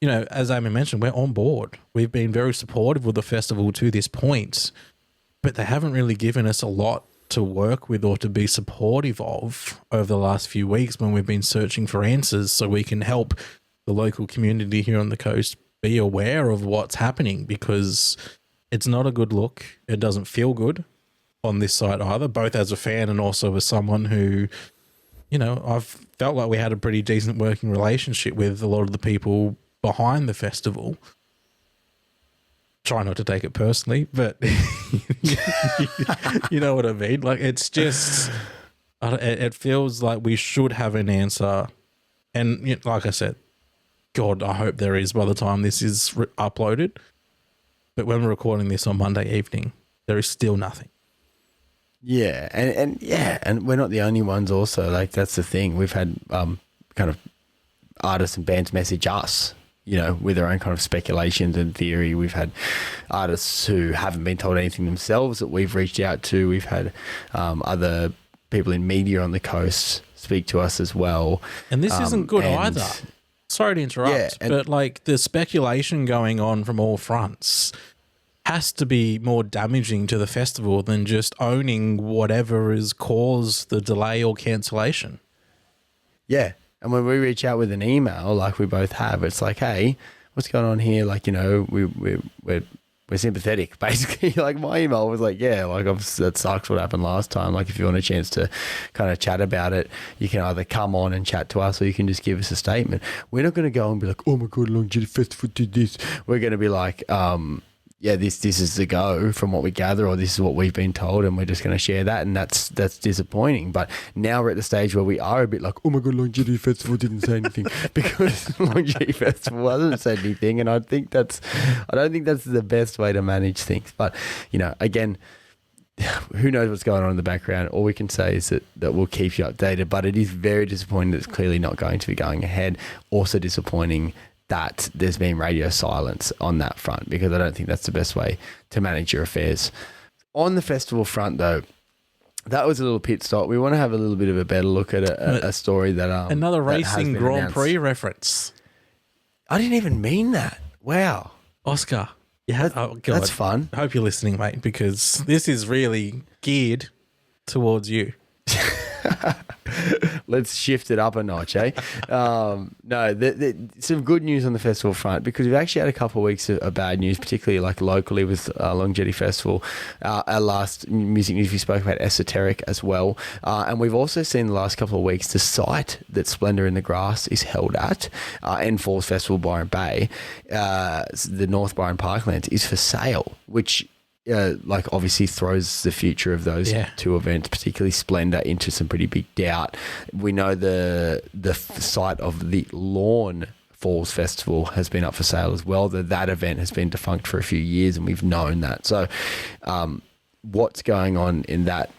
you know, as Eamon mentioned, we're on board. We've been very supportive of the festival to this point, but they haven't really given us a lot to work with or to be supportive of over the last few weeks when we've been searching for answers so we can help the local community here on the coast be aware of what's happening, because it's not a good look. It doesn't feel good on this side either, both as a fan and also as someone who, you know, I've felt like we had a pretty decent working relationship with a lot of the people behind the festival. Try not to take it personally, but you know what I mean? Like, it's just, it feels like we should have an answer. And, you know, like I said, God, I hope there is by the time this is uploaded. But when we're recording this on Monday evening, there is still nothing. Yeah, and we're not the only ones also. Like, that's the thing. We've had kind of artists and bands message us, with their own kind of speculations and theory. We've had artists who haven't been told anything themselves that we've reached out to. We've had other people in media on the coast speak to us as well. And this isn't good either. Sorry to interrupt, but like the speculation going on from all fronts has to be more damaging to the festival than just owning whatever has caused the delay or cancellation. Yeah. And when we reach out with an email, like we both have, it's like, hey, what's going on here? Like, we're sympathetic, basically. Like my email was like, yeah, like that sucks what happened last time. Like if you want a chance to kind of chat about it, you can either come on and chat to us or you can just give us a statement. We're not going to go and be like, oh my God, Long Jetty Festival did this. We're going to be like, yeah, this is the go from what we gather, or this is what we've been told, and we're just going to share that, and that's disappointing. But now we're at the stage where we are a bit like, oh my God, Long Jetty Festival didn't say anything, because Long Jetty Festival hasn't said anything, and I don't think that's the best way to manage things. But again, who knows what's going on in the background? All we can say is that we'll keep you updated. But it is very disappointing that it's clearly not going to be going ahead. Also disappointing that there's been radio silence on that front, because I don't think that's the best way to manage your affairs. On the festival front, though, that was a little pit stop. We want to have a little bit of a better look at a story that another that racing Grand Prix reference. I didn't even mean that. Wow, Oscar. Yeah, oh God. That's fun. I hope you're listening, mate, because this is really geared towards you. Let's shift it up a notch, eh? No, some good news on the festival front, because we've actually had a couple of weeks of bad news, particularly like locally with Long Jetty Festival. Our last music news, we spoke about Esoteric as well. And we've also seen the last couple of weeks the site that Splendour in the Grass is held at, and Falls Festival Byron Bay, the North Byron Parklands, is for sale, which obviously throws the future of those two events, particularly Splendour, into some pretty big doubt. We know the site of the Lawn Falls Festival has been up for sale as well. That event has been defunct for a few years, and we've known that. So what's going on in that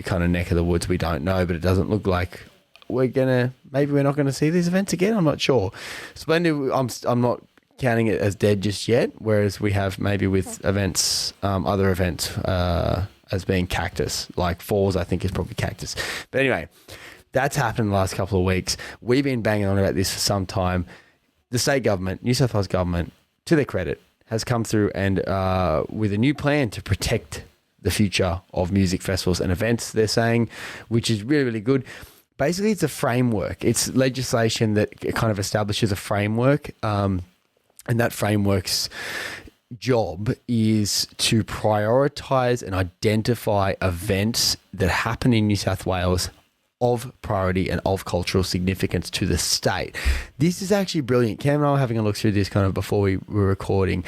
kind of neck of the woods, we don't know, but it doesn't look like maybe we're not going to see these events again. I'm not sure. Splendour, I'm not counting it as dead just yet, whereas we have maybe with events, other events as being Cactus, like Falls I think is probably Cactus. But anyway, that's happened the last couple of weeks. We've been banging on about this for some time. The state government, New South Wales government, to their credit, has come through and with a new plan to protect the future of music festivals and events, they're saying, which is really, really good. Basically, it's a framework. It's legislation that kind of establishes a framework, and that framework's job is to prioritise and identify events that happen in New South Wales of priority and of cultural significance to the state. This is actually brilliant. Cam and I were having a look through this kind of before we were recording.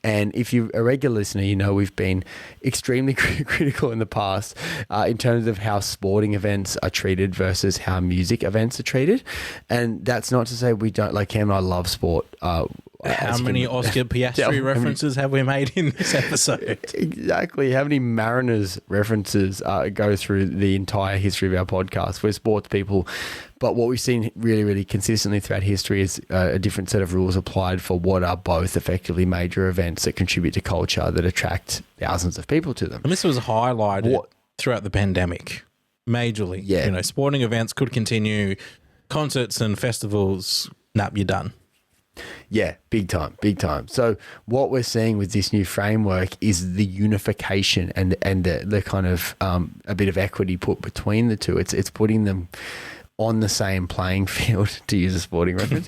And if you're a regular listener, you know we've been extremely critical in the past in terms of how sporting events are treated versus how music events are treated. And that's not to say we don't, like Cam and I love sport. How many Oscar Piastri references have we made in this episode? Exactly. How many Mariners references go through the entire history of our podcast? We're sports people. But what we've seen really, really consistently throughout history is a different set of rules applied for what are both effectively major events that contribute to culture that attract thousands of people to them. And this was highlighted throughout the pandemic, majorly. Yeah. Sporting events could continue, concerts and festivals, you're done. Yeah, big time, big time. So what we're seeing with this new framework is the unification and the kind of a bit of equity put between the two. It's putting them on the same playing field, to use a sporting reference,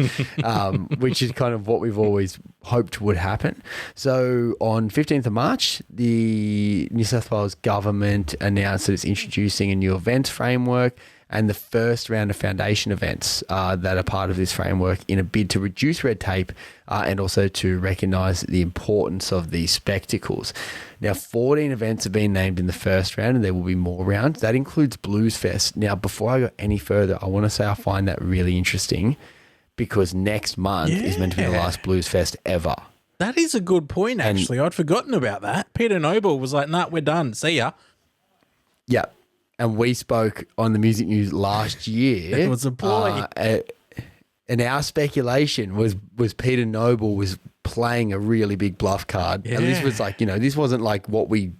which is kind of what we've always hoped would happen. So on 15th of March, the New South Wales government announced that it's introducing a new events framework and the first round of foundation events that are part of this framework in a bid to reduce red tape and also to recognise the importance of these spectacles. Now, 14 events have been named in the first round and there will be more rounds. That includes Bluesfest. Now, before I go any further, I want to say I find that really interesting because next month is meant to be the last Bluesfest ever. That is a good point, actually. I'd forgotten about that. Peter Noble was like, we're done. See ya. Yeah. And we spoke on the music news last year. It was a ploy. And our speculation was Peter Noble was playing a really big bluff card. And this was like, this wasn't like what we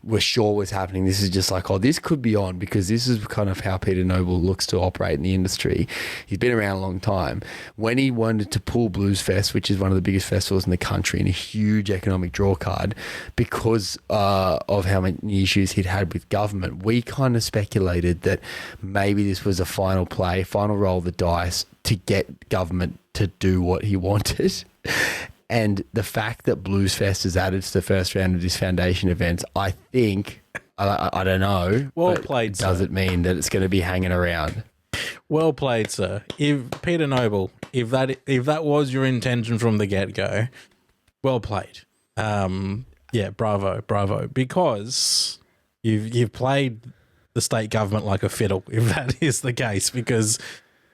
were sure was happening. This is just like, this could be on, because this is kind of how Peter Noble looks to operate in the industry. He's been around a long time. When he wanted to pull Bluesfest, which is one of the biggest festivals in the country and a huge economic draw card, because of how many issues he'd had with government, we kind of speculated that maybe this was a final play, final roll of the dice to get government to do what he wanted. And the fact that Bluesfest is added to the first round of this foundation events, I think, I don't know. Well played, sir. Does it mean that it's going to be hanging around? Well played, sir. If Peter Noble, if that was your intention from the get-go, well played. Bravo. Because you've played the state government like a fiddle, if that is the case, because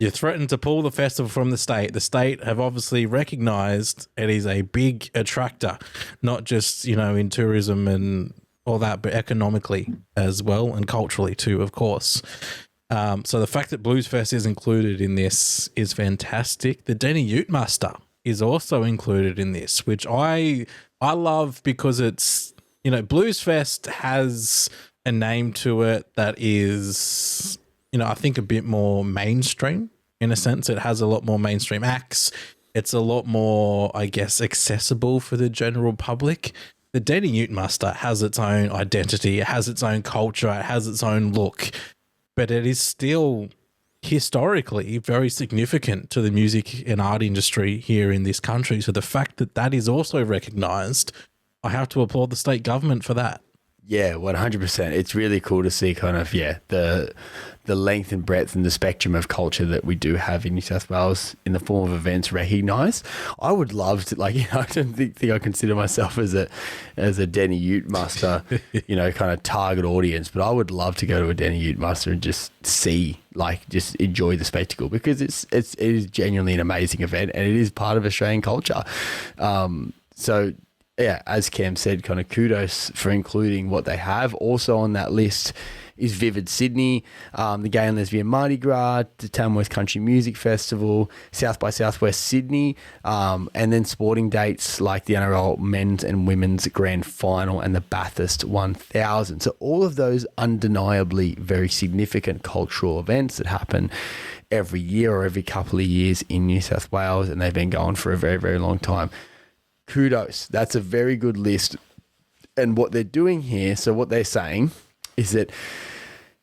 you threatened to pull the festival from the state. The state have obviously recognised it is a big attractor, not just, in tourism and all that, but economically as well, and culturally too, of course. So the fact that Bluesfest is included in this is fantastic. The Deni Ute Muster is also included in this, which I love, because it's, Bluesfest has a name to it that is, I think a bit more mainstream in a sense. It has a lot more mainstream acts. It's a lot more, I guess, accessible for the general public. The Deni Ute Muster has its own identity. It has its own culture. It has its own look, but it is still historically very significant to the music and art industry here in this country. So the fact that that is also recognised, I have to applaud the state government for that. Yeah, 100%. It's really cool to see kind of, the length and breadth and the spectrum of culture that we do have in New South Wales in the form of events recognised. I would love to, I don't think I consider myself as a Deni Ute Muster, kind of target audience, but I would love to go to a Deni Ute Muster and just see, just enjoy the spectacle, because it is genuinely an amazing event, and it is part of Australian culture. Yeah, as Cam said, kind of kudos for including what they have. Also on that list is Vivid Sydney, the Gay and Lesbian Mardi Gras, the Tamworth Country Music Festival, South by Southwest Sydney, and then sporting dates like the NRL Men's and Women's Grand Final and the Bathurst 1000. So all of those undeniably very significant cultural events that happen every year or every couple of years in New South Wales, and they've been going for a very, very long time. Kudos. That's a very good list. And what they're doing here, so what they're saying is that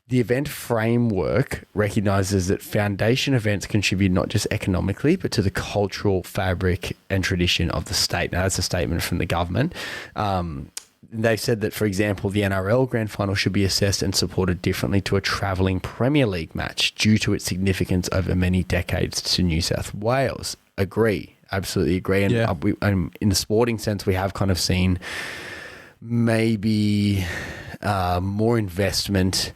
the event framework recognises that foundation events contribute not just economically, but to the cultural fabric and tradition of the state. Now, that's a statement from the government. They said that, for example, the NRL Grand Final should be assessed and supported differently to a travelling Premier League match due to its significance over many decades to New South Wales. Agree. Absolutely agree. And in the sporting sense, we have kind of seen maybe more investment,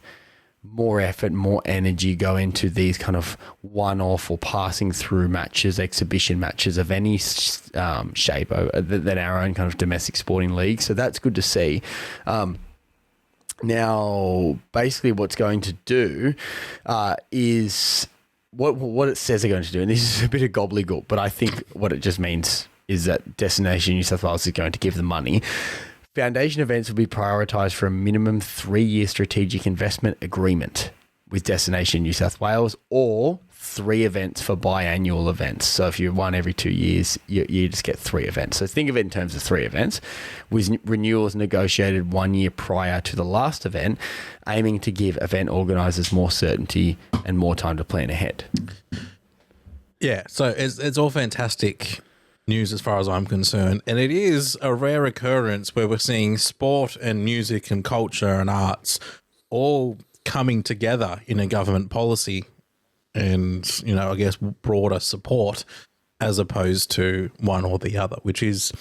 more effort, more energy go into these kind of one-off or passing through matches, exhibition matches of any shape than our own kind of domestic sporting league. So that's good to see. Now, basically what's going to do is what it says they're going to do, and this is a bit of gobbledygook, but I think what it just means is that Destination New South Wales is going to give them money. Foundation events will be prioritised for a minimum 3-year strategic investment agreement with Destination New South Wales, or 3 events for biannual events. So if you're one every 2 years, you just get 3 events. So think of it in terms of 3 events, with renewals negotiated 1 year prior to the last event, aiming to give event organisers more certainty and more time to plan ahead. Yeah, so it's all fantastic news as far as I'm concerned, and it is a rare occurrence where we're seeing sport and music and culture and arts all coming together in a government policy and, I guess, broader support, as opposed to one or the other, which is,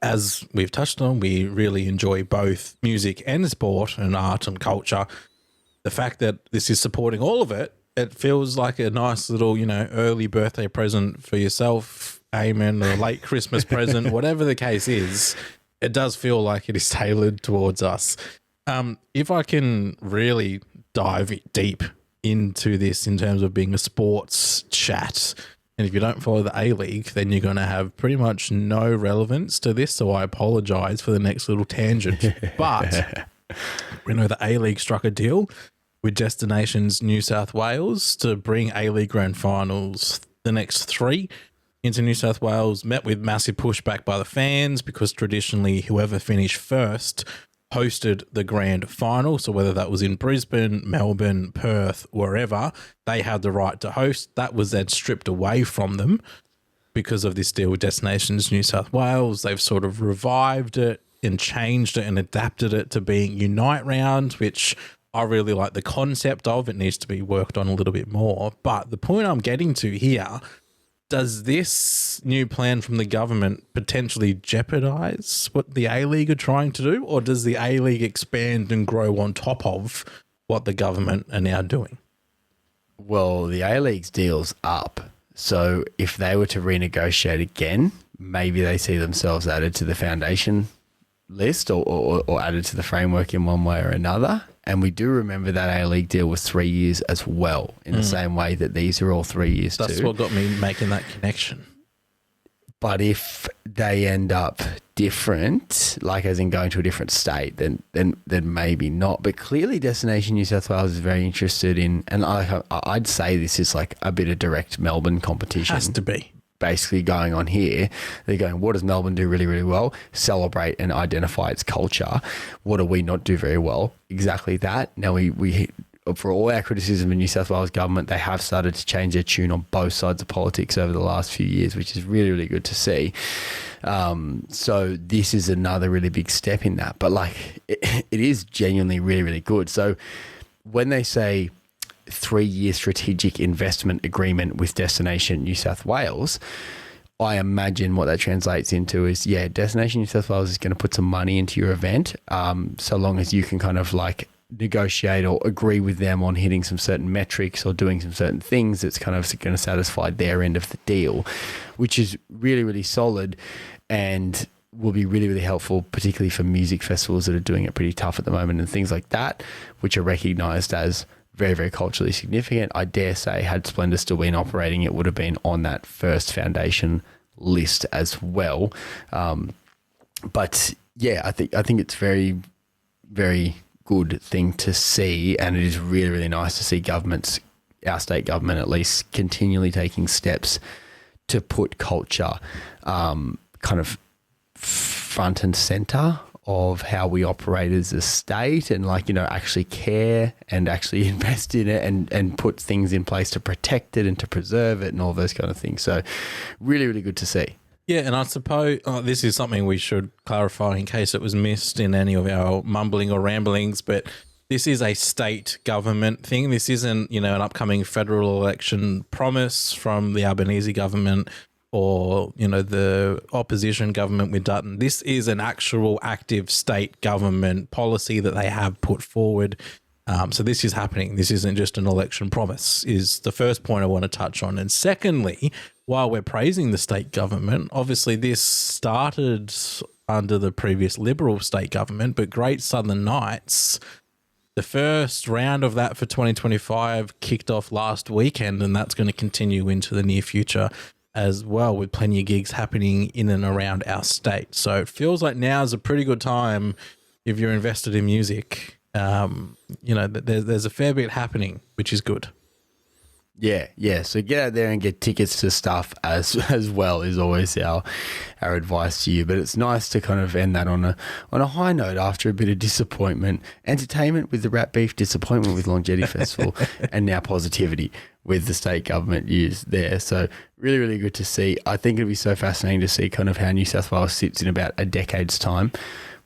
as we've touched on, we really enjoy both music and sport and art and culture. The fact that this is supporting all of it, it feels like a nice little, early birthday present for yourself, Eamonn, or a late Christmas present, whatever the case is. It does feel like it is tailored towards us. If I can really dive deep into this in terms of being a sports chat And if you don't follow the A-League, then you're going to have pretty much no relevance to this. So I apologise for the next little tangent. But we know the A-League struck a deal with Destinations New South Wales to bring A-League Grand Finals, the next 3, into New South Wales, met with massive pushback by the fans because traditionally whoever finished first hosted the grand final. So whether that was in Brisbane, Melbourne, Perth, wherever, they had the right to host. That was then stripped away from them because of this deal with Destinations New South Wales. They've sort of revived it and changed it and adapted it to being Unite Round, which I really like the concept of. It needs to be worked on a little bit more. But the point I'm getting to here, does this new plan from the government potentially jeopardize what the A-League are trying to do, or does the A-League expand and grow on top of what the government are now doing? Well, the A-League's deal's up. So if they were to renegotiate again, maybe they see themselves added to the foundation list or added to the framework in one way or another. And we do remember that A-League deal was 3 years as well, in the same way that these are all 3 years too. That's what got me making that connection. But if they end up different, like as in going to a different state, then maybe not. But clearly Destination New South Wales is very interested in, and I'd say this is like a bit of direct Melbourne competition. Has to be. Basically going on here. They're going, what does Melbourne do really, really well? Celebrate and identify its culture. What do we not do very well? Exactly that. Now we for all our criticism of New South Wales government, they have started to change their tune on both sides of politics over the last few years, which is really, really good to see. So this is another really big step in that. But like it is genuinely really, really good. So when they say 3-year strategic investment agreement with Destination New South Wales, I imagine what that translates into is, Destination New South Wales is going to put some money into your event, so long as you can kind of like negotiate or agree with them on hitting some certain metrics or doing some certain things that's kind of going to satisfy their end of the deal, which is really, really solid and will be really, really helpful, particularly for music festivals that are doing it pretty tough at the moment and things like that, which are recognised as very, very culturally significant. I dare say had Splendour still been operating, it would have been on that first foundation list as well. But yeah, I think it's very, very good thing to see, and it is really, really nice to see governments, our state government at least, continually taking steps to put culture kind of front and centre of how we operate as a state, and like, you know, actually care and actually invest in it and put things in place to protect it and to preserve it and all those kind of things. So really, really good to see. Yeah, and I suppose this is something we should clarify in case it was missed in any of our mumbling or ramblings, but this is a state government thing. This isn't, you know, an upcoming federal election promise from the Albanese government or, you know, the opposition government with Dutton. This is an actual active state government policy that they have put forward. So this is happening. This isn't just an election promise, is the first point I want to touch on. And secondly, while we're praising the state government, obviously this started under the previous Liberal state government, but Great Southern Nights, the first round of that for 2025 kicked off last weekend, and that's going to continue into the near future as well, with plenty of gigs happening in and around our state. So it feels like now is a pretty good time if you're invested in music. You know, there's a fair bit happening, which is good. Yeah. So get out there and get tickets to stuff as well is always our advice to you. But it's nice to kind of end that on a high note after a bit of disappointment, entertainment with the Rat Beef, disappointment with Long Jetty Festival, and now positivity with the state government used there. So really, really good to see. I think it'll be so fascinating to see kind of how New South Wales sits in about a decade's time,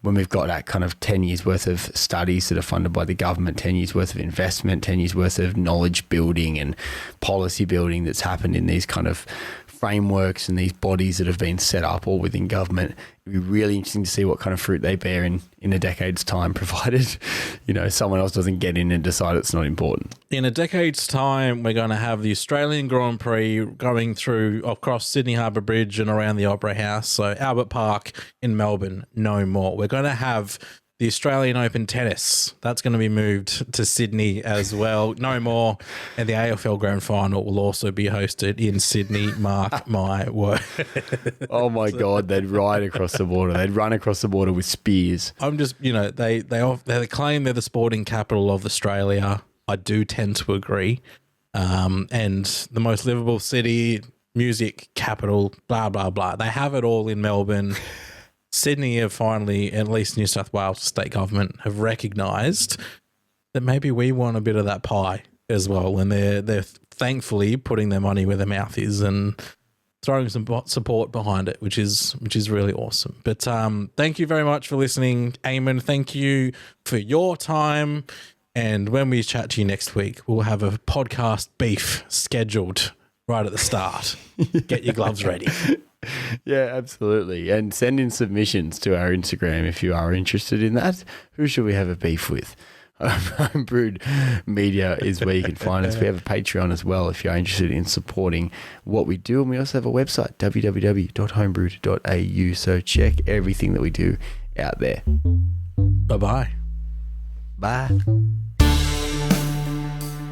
when we've got that kind of 10 years worth of studies that are funded by the government, 10 years worth of investment, 10 years worth of knowledge building and policy building that's happened in these kind of frameworks and these bodies that have been set up all within government. It'd be really interesting to see what kind of fruit they bear in a decade's time, provided, you know, someone else doesn't get in and decide it's not important. In a decade's time, we're going to have the Australian Grand Prix going through across Sydney Harbour Bridge and around the Opera House. So Albert Park in Melbourne, no more. We're going to have the Australian Open Tennis. That's going to be moved to Sydney as well. No more. And the AFL Grand Final will also be hosted in Sydney. Mark my word. Oh, my God. They'd ride across the border. They'd run across the border with spears. I'm just, they claim they're the sporting capital of Australia. I do tend to agree. And the most livable city, music capital, blah, blah, blah. They have it all in Melbourne. Sydney have finally, at least New South Wales State Government, have recognised that maybe we want a bit of that pie as well, and they're thankfully putting their money where their mouth is and throwing some support behind it, which is really awesome. But thank you very much for listening, Eamonn. Thank you for your time, and when we chat to you next week, we'll have a podcast beef scheduled right at the start. Get your gloves ready. Yeah, absolutely. And send in submissions to our Instagram if you are interested in that. Who should we have a beef with? Homebrewed Media is where you can find us. We have a Patreon as well if you're interested in supporting what we do. And we also have a website, www.homebrewed.au. So check everything that we do out there. Bye-bye. Bye.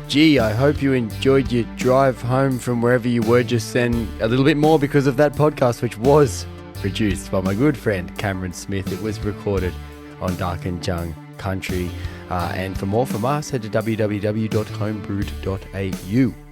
Gee, I hope you enjoyed your drive home from wherever you were just then a little bit more because of that podcast, which was produced by my good friend Cameron Smith. It was recorded on Darkinjung Country. And for more from us, head to www.homebrewed.au.